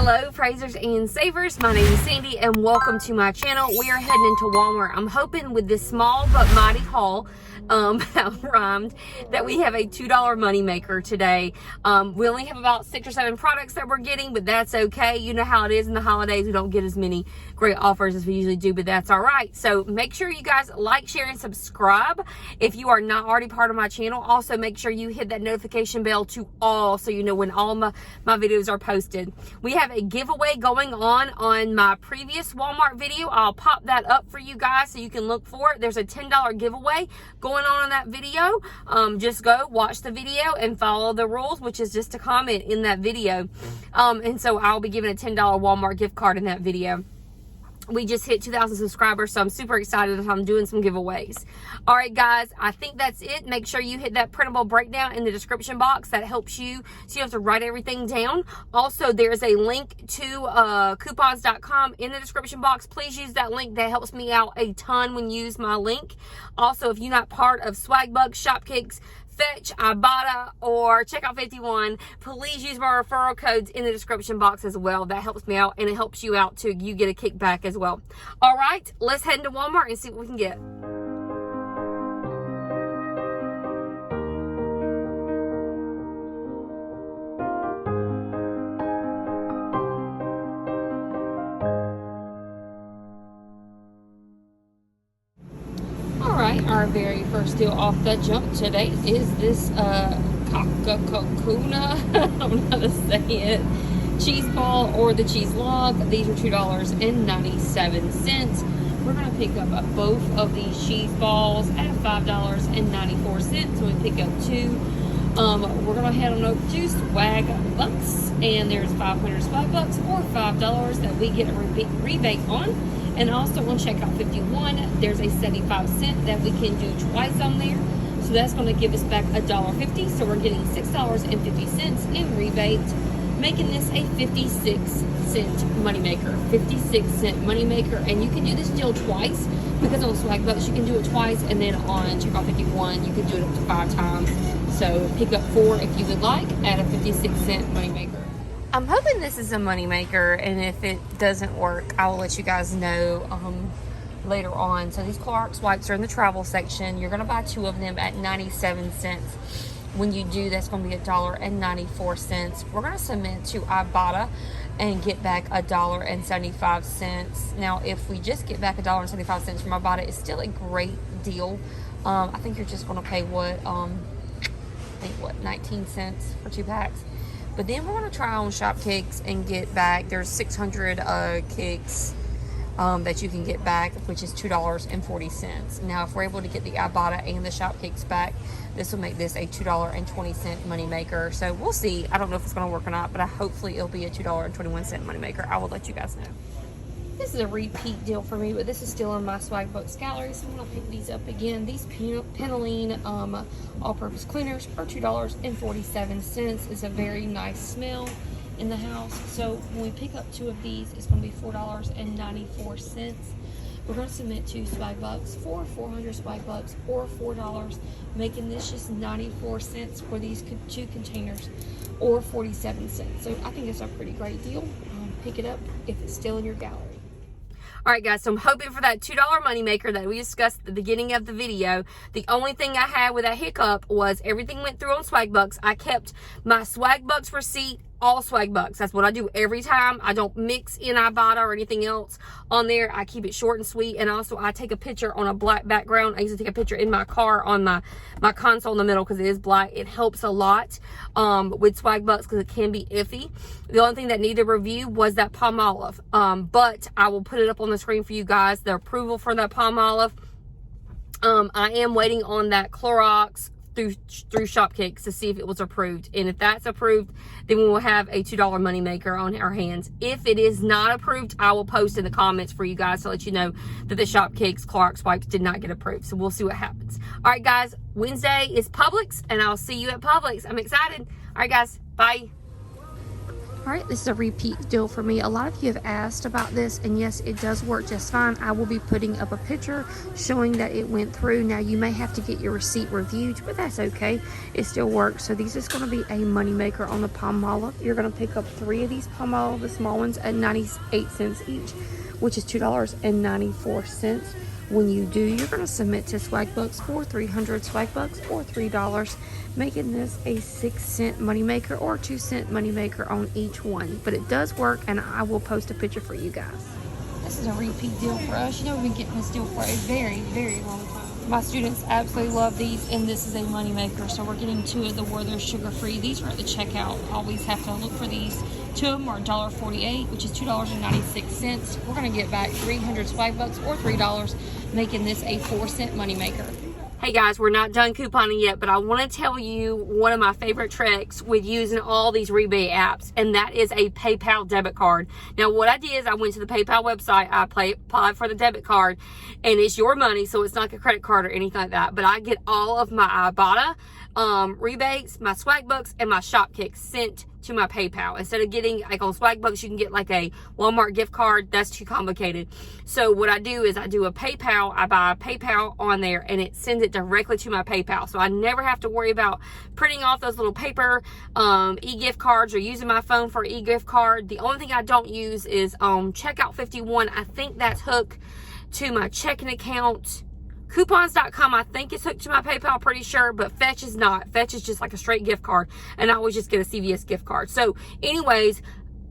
Hello praisers and savers, my name is Sandy and welcome to my channel. We are heading into Walmart. I'm hoping with this small but mighty haul, rhymed, that we have a $2 money maker today. We only have about 6 or 7 products that we're getting, but that's okay. You know how it is in the holidays. We don't get as many great offers as we usually do, but that's all right. So make sure you guys like, share, and subscribe if you are not already part of my channel. Also make sure you hit that notification bell to all so you know when all my videos are posted. We have a giveaway going on my previous Walmart video. I'll pop that up for you guys so you can look for it. There's a $10 giveaway going on in that video. Just go watch the video and follow the rules, which is just to comment in that video. And so I'll be giving a $10 Walmart gift card in that video. We just hit 2,000 subscribers, so I'm super excited that I'm doing some giveaways. All right, guys, I think that's it. Make sure you hit that printable breakdown in the description box. That helps you, so you have to write everything down. Also, there's a link to coupons.com in the description box. Please use that link. That helps me out a ton when you use my link. Also, if you're not part of Swagbucks, Shopkicks, Fetch, IBOTTA, or Checkout 51, please use my referral codes in the description box as well. That helps me out and it helps you out too. You get a kickback as well. All right, let's head into Walmart and see what we can get. Our very first deal off the jump today is this Coca-Cola, I don't know how to say it, cheese ball or the cheese log. These are $2.97. We're going to pick up both of these cheese balls at $5.94. So we pick up 2. We're going to head on over to Swagbucks, and there's 500 Swagbucks or $5 that we get a rebate on. And also on Checkout 51, there's a 75-cent that we can do twice on there. So that's going to give us back $1.50. So we're getting $6.50 in rebate, making this a 56-cent moneymaker. 56-cent moneymaker. And you can do this deal twice, because on Swagbucks you can do it twice, and then on Checkout 51 you can do it up to 5 times. So pick up 4 if you would like at a 56-cent moneymaker. I'm hoping this is a moneymaker, and if it doesn't work, I will let you guys know later on. So these Clorox wipes are in the travel section. You're going to buy 2 of them at 97 cents. When you do, that's going to be $1.94. We're going to submit to IBOTTA and get back $1.75. Now, if we just get back $1.75 from IBOTTA, it's still a great deal. I think you're just going to pay what 19 cents for 2 packs. But then we're going to try on Shopkicks and get back, there's 600 kicks that you can get back, which is $2.40. Now, if we're able to get the IBOTTA and the Shopkicks back, this will make this a $2.20 money maker. So we'll see. I don't know if it's going to work or not, but hopefully it'll be a $2.21 money maker. I will let you guys know. This is a repeat deal for me, but this is still in my Swagbucks gallery, so I'm going to pick these up again. These Penoline all-purpose cleaners are $2.47. It's a very nice smell in the house. So when we pick up 2 of these, it's going to be $4.94. We're going to submit to Swagbucks for 400 Swagbucks or $4, making this just 94 cents for these 2 containers, or 47 cents. So I think it's a pretty great deal. Pick it up if it's still in your gallery. All right, guys, so I'm hoping for that $2 moneymaker that we discussed at the beginning of the video. The only thing I had with that hiccup was everything went through on Swagbucks. I kept my Swagbucks receipt, all Swagbucks. That's what I do every time. I don't mix in IBOTTA or anything else on there. I keep it short and sweet. And also, I take a picture on a black background. I usually take a picture in my car on my console in the middle because it is black. It helps a lot with Swagbucks because it can be iffy. The only thing that needed review was that Palmolive. But I will put it up on the screen for you guys, the approval for that Palmolive. I am waiting on that Clorox through Shopkicks to see if it was approved. And if that's approved, then we will have a $2 moneymaker on our hands. If it is not approved, I will post in the comments for you guys to let you know that the Shopkicks Clorox wipes did not get approved. So we'll see what happens. All right, guys, Wednesday is Publix, and I'll see you at Publix. I'm excited. All right, guys, bye. All right, this is a repeat deal for me. A lot of you have asked about this, and yes, it does work just fine. I will be putting up a picture showing that it went through. Now, you may have to get your receipt reviewed, but that's okay. It still works. So these is going to be a moneymaker on the Palmolive. You're going to pick up 3 of these Palmolive, the small ones, at 98 cents each, which is $2.94. When you do, you're going to submit to Swagbucks for 300 Swagbucks or $3, making this a 6-cent moneymaker or 2-cent moneymaker on each one. But it does work, and I will post a picture for you guys. This is a repeat deal for us. You know, we've been getting this deal for a very, very long time. My students absolutely love these, and this is a moneymaker. So we're getting 2 of the Werther's sugar-free. These are at the checkout. Always have to look for these. 2 of them are $1.48, which is $2.96. We're going to get back 300 Swagbucks or $3, making this a 4-cent moneymaker. Hey guys, we're not done couponing yet, but I want to tell you one of my favorite tricks with using all these rebate apps, and that is a PayPal debit card. Now, what I did is I went to the PayPal website, I applied for the debit card, and it's your money, so it's not like a credit card or anything like that, but I get all of my IBOTTA rebates, my Swagbucks, and my Shopkick sent to my PayPal. Instead of getting, like on Swagbucks, you can get like a Walmart gift card. That's too complicated. So what I do is I do a PayPal. I buy a PayPal on there, and it sends it directly to my PayPal. So I never have to worry about printing off those little paper e-gift cards or using my phone for an e-gift card. The only thing I don't use is Checkout 51. I think that's hooked to my checking account. Coupons.com, I think it's hooked to my PayPal, pretty sure, but Fetch is not. Fetch is just like a straight gift card, and I always just get a CVS gift card. So anyways,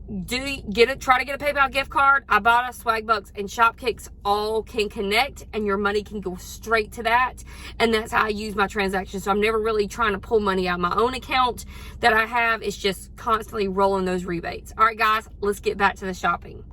try to get a PayPal gift card. IBOTTA, Swagbucks, and Shopkicks all can connect, and your money can go straight to that, and that's how I use my transactions. So I'm never really trying to pull money out of my own account that I have. It's just constantly rolling those rebates. All right, guys, let's get back to the shopping.